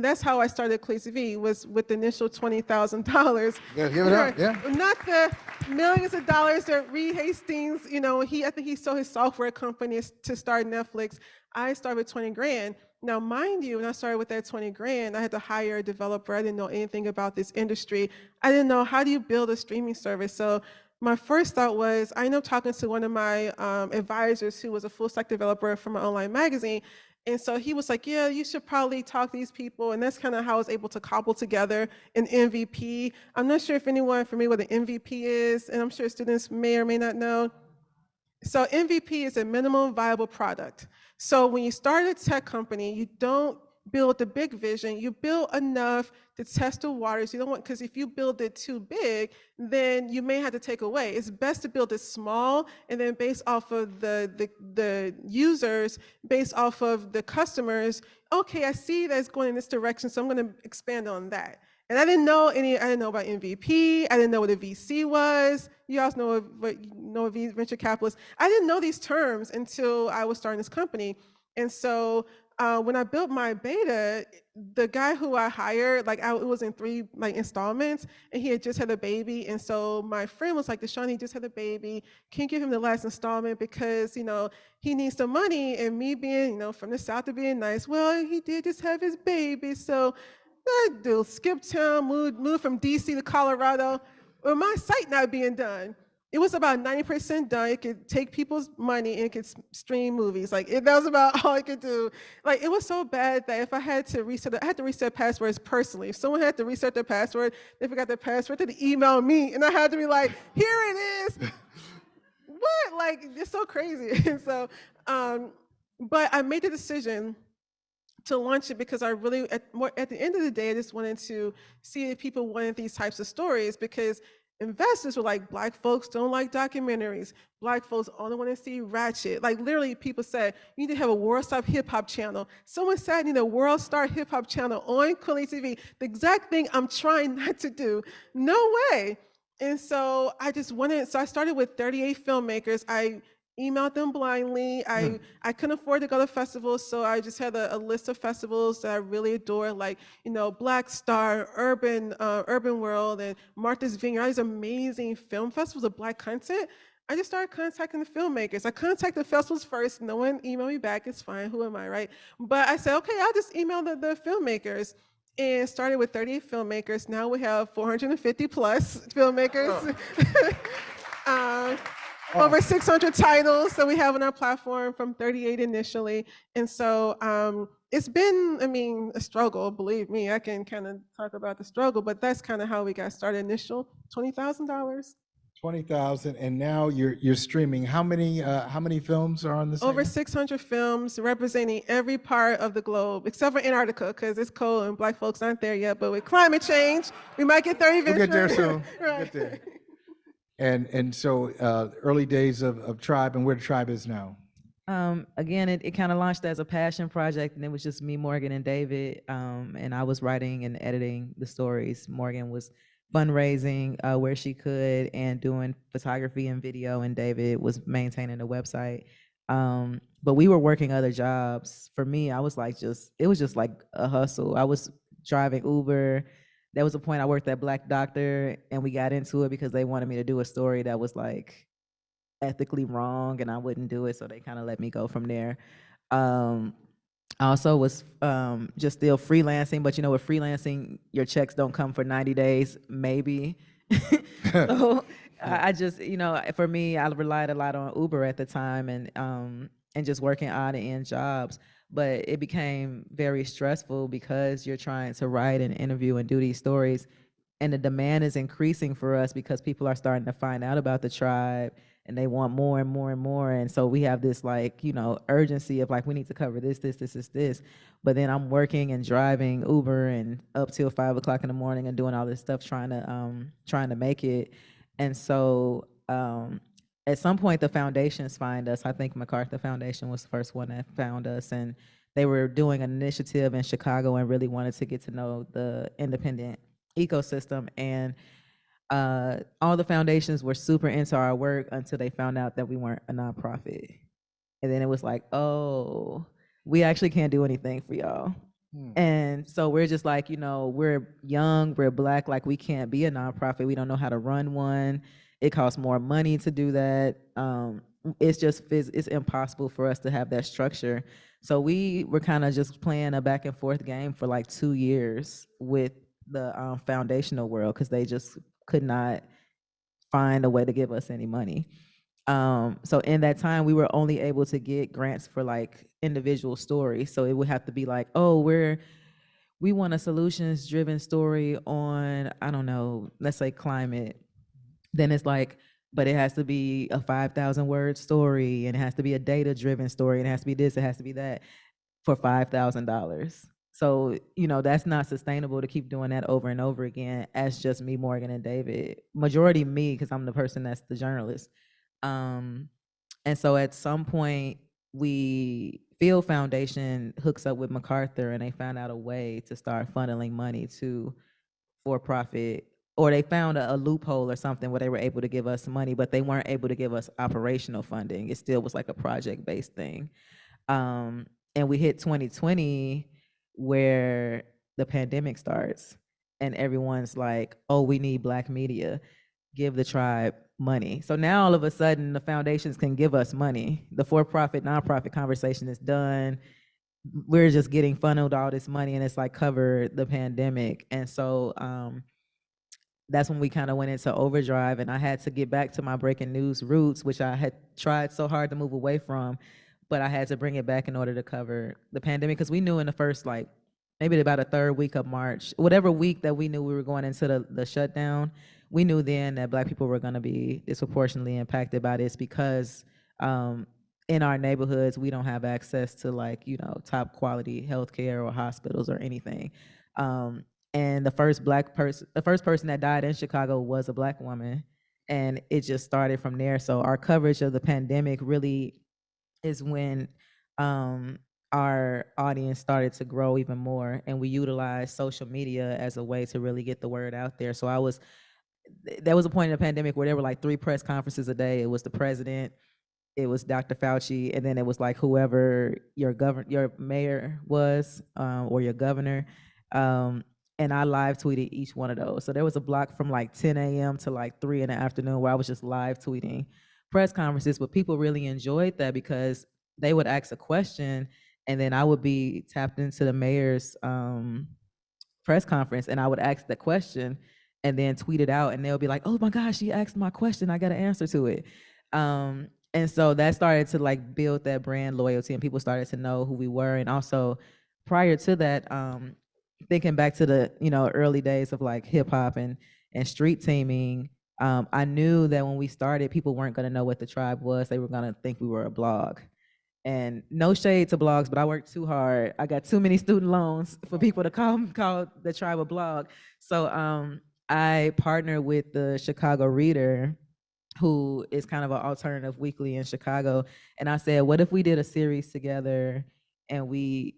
that's how I started KweliTV, was with the initial $20,000. Yeah, give it up, yeah. Not the millions of dollars that Reed Hastings, I think he sold his software company to start Netflix. I started with 20 grand. Now, mind you, when I started with that 20 grand, I had to hire a developer. I didn't know anything about this industry. I didn't know, how do you build a streaming service? So my first thought was, I ended up talking to one of my advisors who was a full stack developer from an online magazine. And so he was like, yeah, you should probably talk to these people. And that's kind of how I was able to cobble together an MVP. I'm not sure if anyone familiar with what an MVP is, and I'm sure students may or may not know. So MVP is a minimum viable product. So when you start a tech company, you don't build the big vision, you build enough to test the waters. You don't want, because if you build it too big, then you may have to take away. It's best to build it small, and then based off of the users, based off of the customers, okay, I see that it's going in this direction, so I'm going to expand on that. And I didn't know about MVP. I didn't know what a VC was. You also know a venture capitalist. I didn't know these terms until I was starting this company. And so when I built my beta, the guy who I hired, it was in 3 installments, and he had just had a baby. And so my friend was like, DeShuna, he just had a baby. Can you give him the last installment because he needs some money? And me being from the South to being nice, well, he did just have his baby, so dude, skip town, moved from DC to Colorado. Well, my site not being done. It was about 90% done. It could take people's money and it could stream movies. That was about all it could do. It was so bad that if I had to reset, I had to reset passwords personally. If someone had to reset their password, they forgot their password, they'd email me, and I had to be like, here it is. What? It's so crazy. And so, but I made the decision to launch it because I really, at the end of the day, I just wanted to see if people wanted these types of stories, because investors were like, Black folks don't like documentaries. Black folks only want to see ratchet. Like literally people said, you need to have a World Star Hip Hop channel. Someone said, I need a World Star Hip Hop channel on KweliTV. The exact thing I'm trying not to do. No way. And so I just wanted, so I started with 38 filmmakers. I emailed them blindly. I couldn't afford to go to festivals, so I just had a list of festivals that I really adore, like, you know, Black Star, Urban World, and Martha's Vineyard, all these amazing film festivals of Black content. I just started contacting the filmmakers. I contacted the festivals first. No one emailed me back. It's fine. Who am I, right? But I said, okay, I'll just email the filmmakers. And started with 38 filmmakers. Now we have 450 plus filmmakers. Over 600 titles that we have on our platform from 38 initially. And so it's been, I mean, a struggle, believe me. I can kind of talk about the struggle, but that's kind of how we got started. Initial $20,000. 20,000, and now you're streaming. How many films are on this? Over 600 films representing every part of the globe, except for Antarctica, because it's cold and Black folks aren't there yet. But with climate change, we might get there eventually. We'll get there soon. Right. Get there. And so early days of Triibe and where the Triibe is now. Again, it kind of launched as a passion project, and it was just me, Morgan, and David, and I was writing and editing the stories. Morgan was fundraising where she could and doing photography and video, and David was maintaining the website. But we were working other jobs. For me, I was like, it was just like a hustle. I was driving Uber. There was a point I worked at Black Doctor, and we got into it because they wanted me to do a story that was like ethically wrong, and I wouldn't do it, so they kind of let me go from there. I also was just still freelancing, but you know, with freelancing, your checks don't come for 90 days, maybe. So I just, you know, for me, I relied a lot on Uber at the time, and just working odd and end jobs. But it became very stressful because you're trying to write and interview and do these stories, and the demand is increasing for us because people are starting to find out about the Triibe, and they want more and more and more. And so we have this, like, you know, urgency of like, we need to cover this. But then I'm working and driving Uber and up till 5 o'clock in the morning and doing all this stuff, trying to make it. And so at some point the foundations find us. I think MacArthur Foundation was the first one that found us, and they were doing an initiative in Chicago and really wanted to get to know the independent ecosystem. And all the foundations were super into our work until they found out that we weren't a nonprofit. And then it was like, oh, we actually can't do anything for y'all. And so we're just like, you know, we're young, we're Black, like we can't be a nonprofit. We don't know how to run one. It costs more money to do that. It's impossible for us to have that structure. So we were kind of just playing a back and forth game for like 2 years with the foundational world, because they just could not find a way to give us any money. So in that time, we were only able to get grants for like individual stories. So it would have to be like, oh, we want a solutions-driven story on, I don't know, let's say climate. Then it's like, but it has to be a 5,000-word story, and it has to be a data-driven story, and it has to be this, it has to be that, for $5,000. So, you know, that's not sustainable to keep doing that over and over again as just me, Morgan, and David. Majority me, because I'm the person that's the journalist. And so at some point, Field Foundation hooks up with MacArthur, and they found out a way to start funneling money to for-profit, or they found a loophole or something where they were able to give us money, but they weren't able to give us operational funding. It still was like a project-based thing. And we hit 2020, where the pandemic starts, and everyone's like, oh, we need Black media, give the Triibe money. So now all of a sudden the foundations can give us money. The for-profit, nonprofit conversation is done. We're just getting funneled all this money, and it's like cover the pandemic. And so that's when we kind of went into overdrive, and I had to get back to my breaking news roots, which I had tried so hard to move away from, but I had to bring it back in order to cover the pandemic, because we knew in the first, like, maybe about a third week of March, whatever week that we knew we were going into the shutdown, we knew then that Black people were going to be disproportionately impacted by this, because in our neighborhoods, we don't have access to, like, you know, top quality healthcare or hospitals or anything. And the first person that died in Chicago was a Black woman. And it just started from there. So our coverage of the pandemic really is when our audience started to grow even more, and we utilized social media as a way to really get the word out there. So there was a point in the pandemic where there were like 3 press conferences a day. It was the president, it was Dr. Fauci, and then it was like whoever your mayor was, or your governor. And I live tweeted each one of those. So there was a block from like 10 a.m. to like 3 in the afternoon where I was just live tweeting press conferences, but people really enjoyed that because they would ask a question and then I would be tapped into the mayor's press conference and I would ask the question and then tweet it out and they'll be like, oh my gosh, she asked my question, I got an answer to it. And so that started to like build that brand loyalty and people started to know who we were. And also prior to that, thinking back to the early days of like hip hop and street teaming, I knew that when we started, people weren't going to know what the Tribe was. They were going to think we were a blog. And no shade to blogs, but I worked too hard. I got too many student loans for people to call the Tribe a blog. So I partnered with the Chicago Reader, who is kind of an alternative weekly in Chicago. And I said, what if we did a series together and we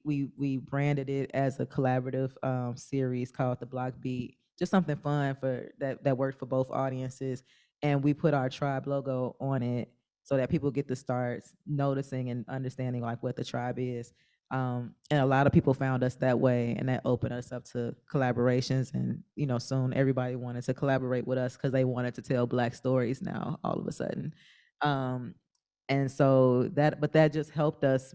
branded it as a collaborative series called The Block Beat, just something fun for that worked for both audiences. And we put our Tribe logo on it so that people get to start noticing and understanding like what the Tribe is. And a lot of people found us that way, and that opened us up to collaborations. And soon everybody wanted to collaborate with us because they wanted to tell Black stories now all of a sudden. And so that just helped us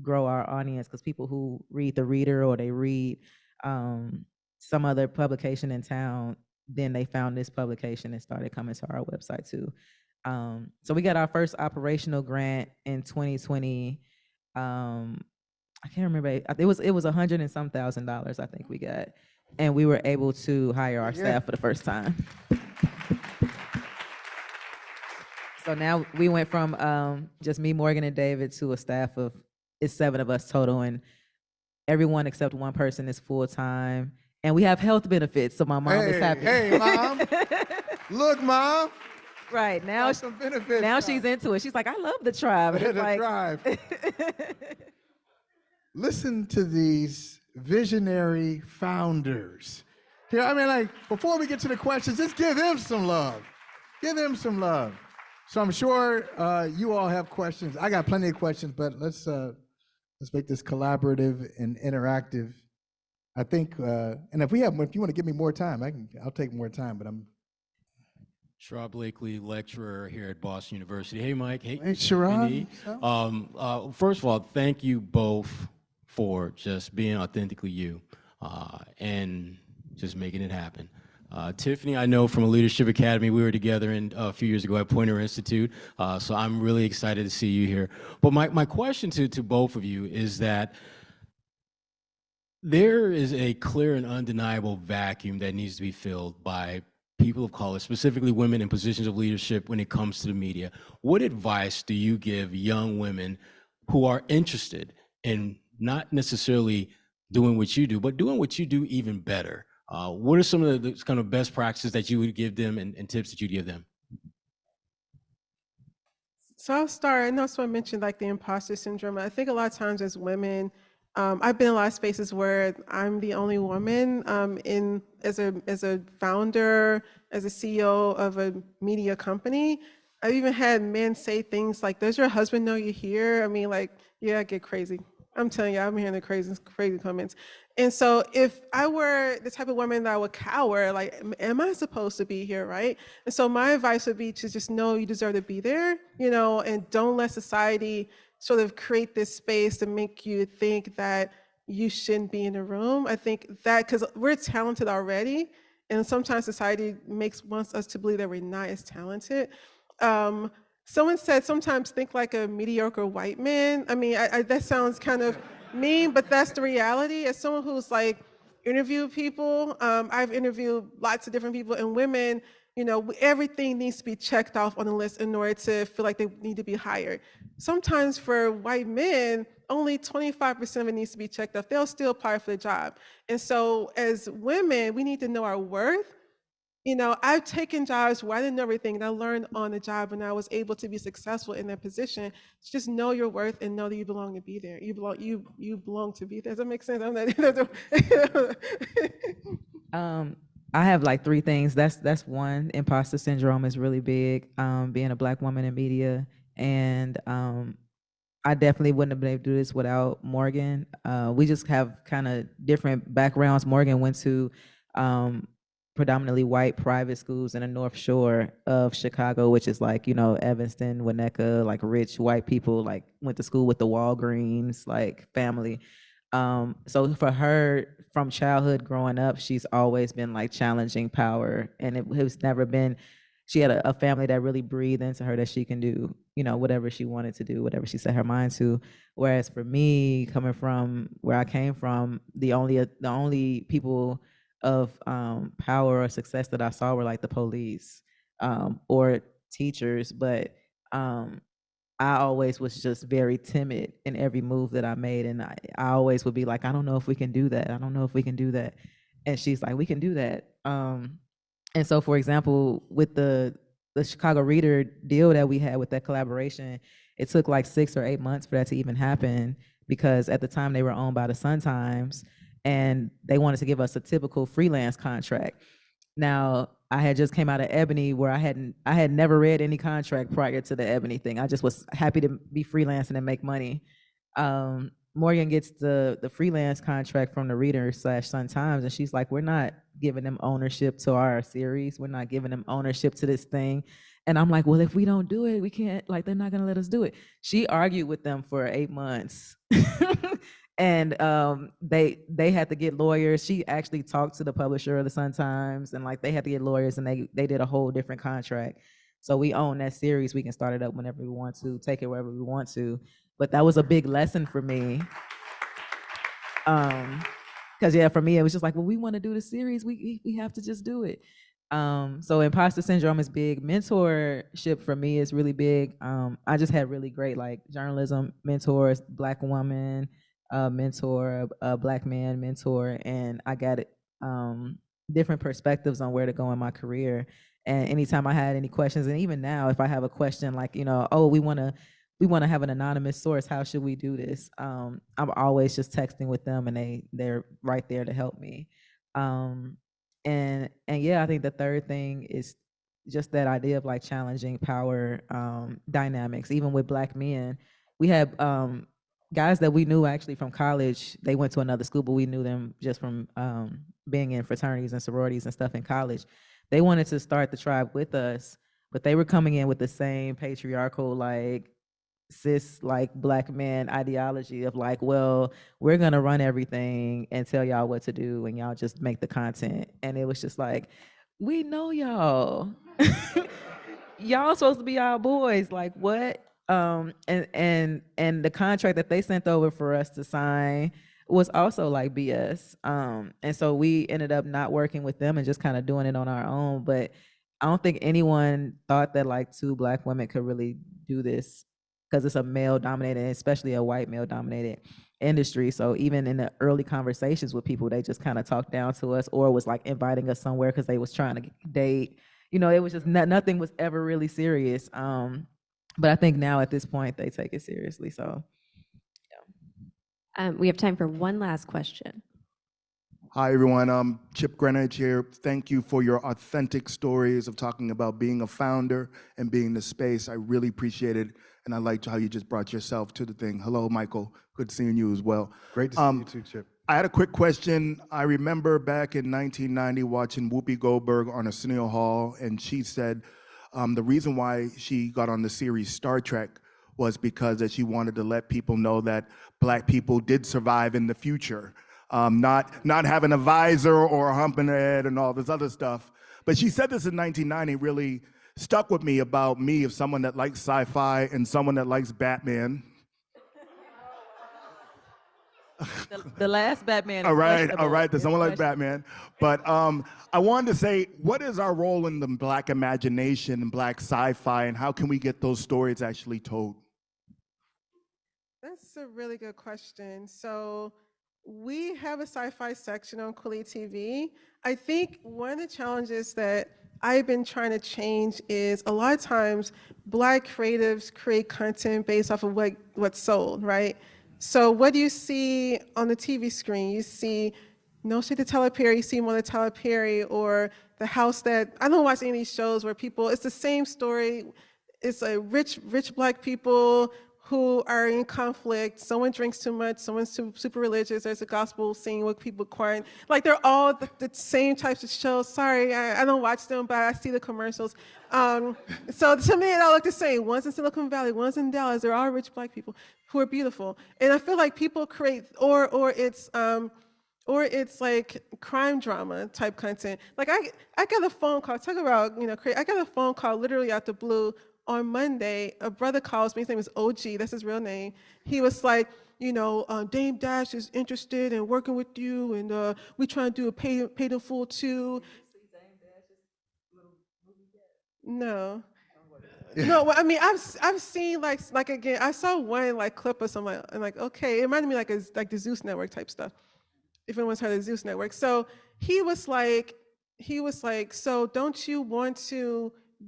grow our audience, because people who read the Reader or they read some other publication in town, then they found this publication and started coming to our website too. So we got our first operational grant in 2020. I can't remember. It was $100 and some thousand, I think we got, and we were able to hire our staff for the first time. So now we went from just me, Morgan, and David to a staff of, it's 7 of us total, and everyone except one person is full time, and we have health benefits. So my mom is happy. Hey, Mom! Look, Mom! Right now, some benefits now she's into it. She's like, I love the Tribe. And it's like, Tribe. Listen to these visionary founders. Here, I mean, like, before we get to the questions, just give them some love. Give them some love. So I'm sure you all have questions. I got plenty of questions, but let's make this collaborative and interactive. I think, and if you want to give me more time, I'll take more time. But I'm Sherrod Blakely, lecturer here at Boston University. Hey, Mike. Hey, Sherrod. First of all, thank you both for just being authentically you and just making it happen. Tiffany, I know from a Leadership Academy, we were together a few years ago at Poynter Institute, so I'm really excited to see you here. But my question to both of you is that there is a clear and undeniable vacuum that needs to be filled by people of color, specifically women in positions of leadership when it comes to the media. What advice do you give young women who are interested in not necessarily doing what you do, but doing what you do even better? What are some of the kind of best practices that you would give them and tips that you'd give them? So I'll start, and also I mentioned like the imposter syndrome. I think a lot of times as women, I've been in a lot of spaces where I'm the only woman as a founder, as a CEO of a media company. I've even had men say things like, does your husband know you're here? I mean, like, yeah, I get crazy. I'm telling you, I'm hearing the crazy comments. And so if I were the type of woman that would cower, like, am I supposed to be here, right? And so my advice would be to just know you deserve to be there, and don't let society sort of create this space to make you think that you shouldn't be in the room. I think that, because we're talented already, and sometimes society wants us to believe that we're not as talented. Someone said sometimes think like a mediocre white man. I mean, that sounds kind of mean, but that's the reality. As someone who's like interviewed people, I've interviewed lots of different people, and women, everything needs to be checked off on the list in order to feel like they need to be hired. Sometimes for white men, only 25% of it needs to be checked off. They'll still apply for the job. And so as women, we need to know our worth. You know, I've taken jobs where I didn't know everything, and I learned on the job, and I was able to be successful in that position. Just know your worth and know that you belong to be there. You belong to be there. Does that make sense? I'm not, I have like three things. That's one. Imposter syndrome is really big. Being a Black woman in media, and I definitely wouldn't have been able to do this without Morgan. We just have kind of different backgrounds. Morgan went to predominantly white private schools in the North Shore of Chicago, which is like, you know, Evanston, Winnetka, like rich white people, like went to school with the Walgreens, like family. So for her, from childhood growing up, she's always been like challenging power, and it has never been. She had a family that really breathed into her that she can do, you know, whatever she wanted to do, whatever she set her mind to. Whereas for me, coming from where I came from, the only people of power or success that I saw were like the police or teachers, but I always was just very timid in every move that I made. And I always would be like, I don't know if we can do that. I don't know if we can do that. And she's like, we can do that. And so, for example, with the Chicago Reader deal that we had with that collaboration, it took like 6 or 8 months for that to even happen, because at the time they were owned by the Sun-Times, and they wanted to give us a typical freelance contract. Now, I had just came out of Ebony, where I had never read any contract prior to the Ebony thing. I just was happy to be freelancing and make money. Morgan gets the freelance contract from the Reader / Sun-Times, and she's like, we're not giving them ownership to our series. We're not giving them ownership to this thing. And I'm like, well, if we don't do it, we can't, like, they're not gonna let us do it. She argued with them for 8 months. And they had to get lawyers. She actually talked to the publisher of the Sun-Times, and like they had to get lawyers, and they did a whole different contract. So we own that series. We can start it up whenever we want to, take it wherever we want to. But that was a big lesson for me. Because yeah, for me, it was just like, well, we want to do the series. We have to just do it. So imposter syndrome is big. Mentorship for me is really big. I just had really great like journalism mentors, Black woman mentor, a Black man mentor, and I got different perspectives on where to go in my career. And anytime I had any questions, and even now, if I have a question like, you know, oh, we want to have an anonymous source, how should we do this? I'm always just texting with them, and they're right there to help me. And yeah, I think the third thing is just that idea of like challenging power dynamics. Even with Black men, we have guys that we knew actually from college. They went to another school, but we knew them just from being in fraternities and sororities and stuff in college. They wanted to start the tribe with us, but they were coming in with the same patriarchal, like cis, like Black man ideology of like, well, we're gonna run everything and tell y'all what to do, and y'all just make the content. And it was just like, we know y'all. Y'all supposed to be our boys. Like what? And the contract that they sent over for us to sign was also like BS. And so we ended up not working with them and just kind of doing it on our own. But I don't think anyone thought that like 2 Black women could really do this, because it's a male dominated, especially a white male dominated industry. So even in the early conversations with people, they just kind of talked down to us, or was like inviting us somewhere because they was trying to date. You know, it was just nothing was ever really serious. But I think now at this point they take it seriously. So we have time for one last question. Hi, everyone. Chip Greenwich here. Thank you for your authentic stories of talking about being a founder and being in the space. I really appreciate it. And I liked how you just brought yourself to the thing. Hello, Michael. Good seeing you as well. Great to see you too, Chip. I had a quick question. I remember back in 1990 watching Whoopi Goldberg on Arsenio Hall, and she said the reason why she got on the series Star Trek was because that she wanted to let people know that Black people did survive in the future. Not having a visor or a hump in their head and all this other stuff. But she said this in 1990, really stuck with me about me as someone that likes sci-fi and someone that likes Batman. the last Batman. All right, there's someone like Batman. But I wanted to say, what is our role in the Black imagination and Black sci-fi, and how can we get those stories actually told? That's a really good question. So we have a sci-fi section on KweliTV. I think one of the challenges that I've been trying to change is a lot of times Black creatives create content based off of what's sold, right? So what do you see on the TV screen? You see No Shade to Tyler Perry, you see more than Tyler Perry, or the house that, I don't watch any of these shows where people, it's the same story. It's a rich Black people who are in conflict. Someone drinks too much, someone's super religious, there's a gospel scene with people crying. Like they're all the same types of shows. Sorry, I don't watch them, but I see the commercials. So to me, it all look the same. One's in Silicon Valley, one's in Dallas. They're all rich Black people who are beautiful. And I feel like people create, or it's like crime drama type content. Like I got a phone call, talk about, I got a phone call literally out the blue on Monday. A brother calls me, his name is OG, that's his real name. He was like, Dame Dash is interested in working with you, and we trying to do a paid in full too. No. No, well, I mean, I've seen like again, I saw one like clip or something, and like, okay, it reminded me like the Zeus Network type stuff. If anyone's heard of the Zeus Network. So he was like, so don't you want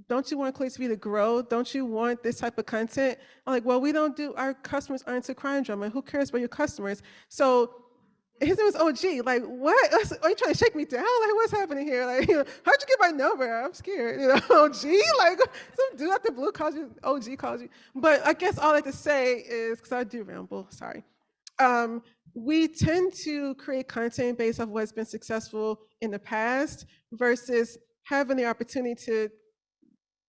KweliTV to grow? Don't you want this type of content? I'm like, well, our customers aren't into crime drama. Who cares about your customers? So his name was OG. Like, what? Are you trying to shake me down? Like, what's happening here? Like, how'd you get my number? I'm scared. OG? Like, some dude out the blue calls you, OG calls you. But I guess all I have to say is, because I do ramble, sorry. We tend to create content based off what's been successful in the past versus having the opportunity to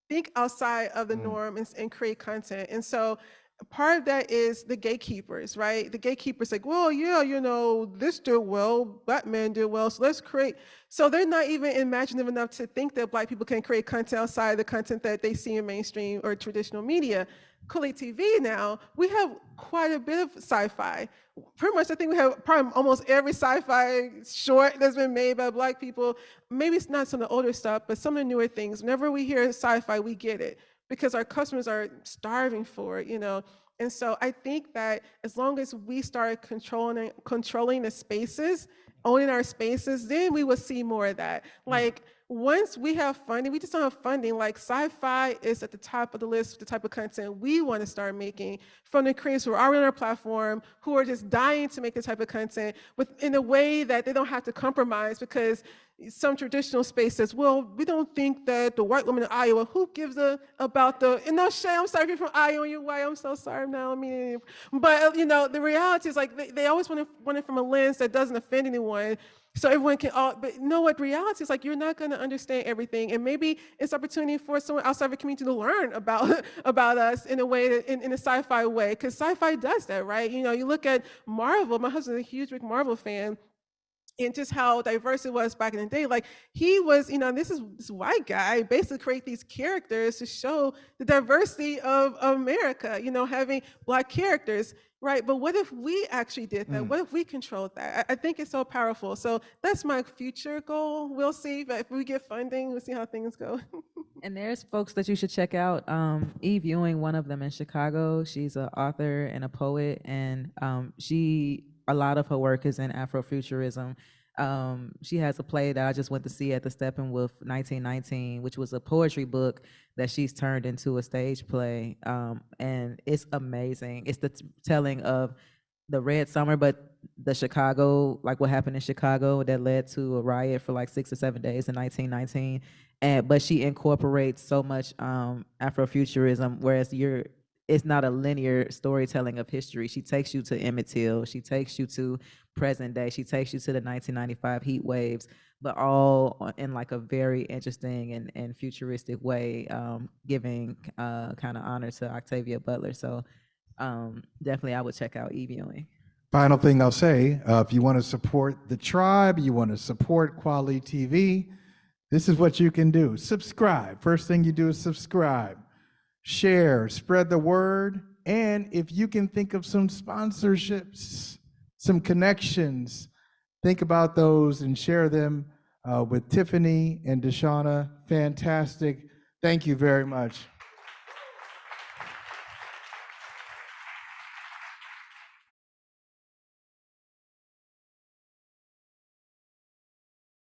think outside of the norm and create content. And so part of that is the gatekeepers, right? The gatekeepers like, well, yeah, this did well, Black men did well, so let's create. So they're not even imaginative enough to think that Black people can create content outside the content that they see in mainstream or traditional media. KweliTV now, we have quite a bit of sci-fi. Pretty much, I think we have probably almost every sci-fi short that's been made by Black people. Maybe it's not some of the older stuff, but some of the newer things. Whenever we hear sci-fi, we get it because our customers are starving for it, And so I think that as long as we start controlling the spaces, owning our spaces, then we will see more of that. Like once we have funding, we just don't have funding. Like sci-fi is at the top of the list, the type of content we want to start making from the creators who are already on our platform, who are just dying to make the type of content in a way that they don't have to compromise, because some traditional space says, well, we don't think that the white woman in Iowa, who gives about and no shame, I'm sorry if you're from Iowa, you're white, I'm so sorry now, but the reality is like, they always want it from a lens that doesn't offend anyone, so everyone can but what reality is like, you're not gonna understand everything, and maybe it's opportunity for someone outside of the community to learn about us in a way, in a sci-fi way, because sci-fi does that, right? You look at Marvel, my husband's a huge big Marvel fan, and just how diverse it was back in the day. Like he was, this white guy basically create these characters to show the diversity of America, having Black characters, right? But what if we actually did that? What if we controlled that? I think it's so powerful. So that's my future goal. We'll see, but if we get funding, we'll see how things go. And there's folks that you should check out. Eve Ewing, one of them in Chicago. She's an author and a poet, and a lot of her work is in Afrofuturism. She has a play that I just went to see at the Steppenwolf 1919, which was a poetry book that she's turned into a stage play. And it's amazing. It's the telling of the Red Summer, but the Chicago, like what happened in Chicago that led to a riot for like 6 or 7 days in 1919. But she incorporates so much Afrofuturism, whereas it's not a linear storytelling of history. She takes you to Emmett Till, she takes you to present day, she takes you to the 1995 heat waves, but all in like a very interesting and futuristic way, giving kind of honor to Octavia Butler. So definitely I would check out Eve Ewing. Final thing I'll say, if you want to support the tribe, you want to support KweliTV, this is what you can do. Subscribe. First thing you do is subscribe. Share, spread the word, and if you can think of some sponsorships, some connections, think about those and share them with Tiffany and DeShuna. Fantastic. Thank you very much.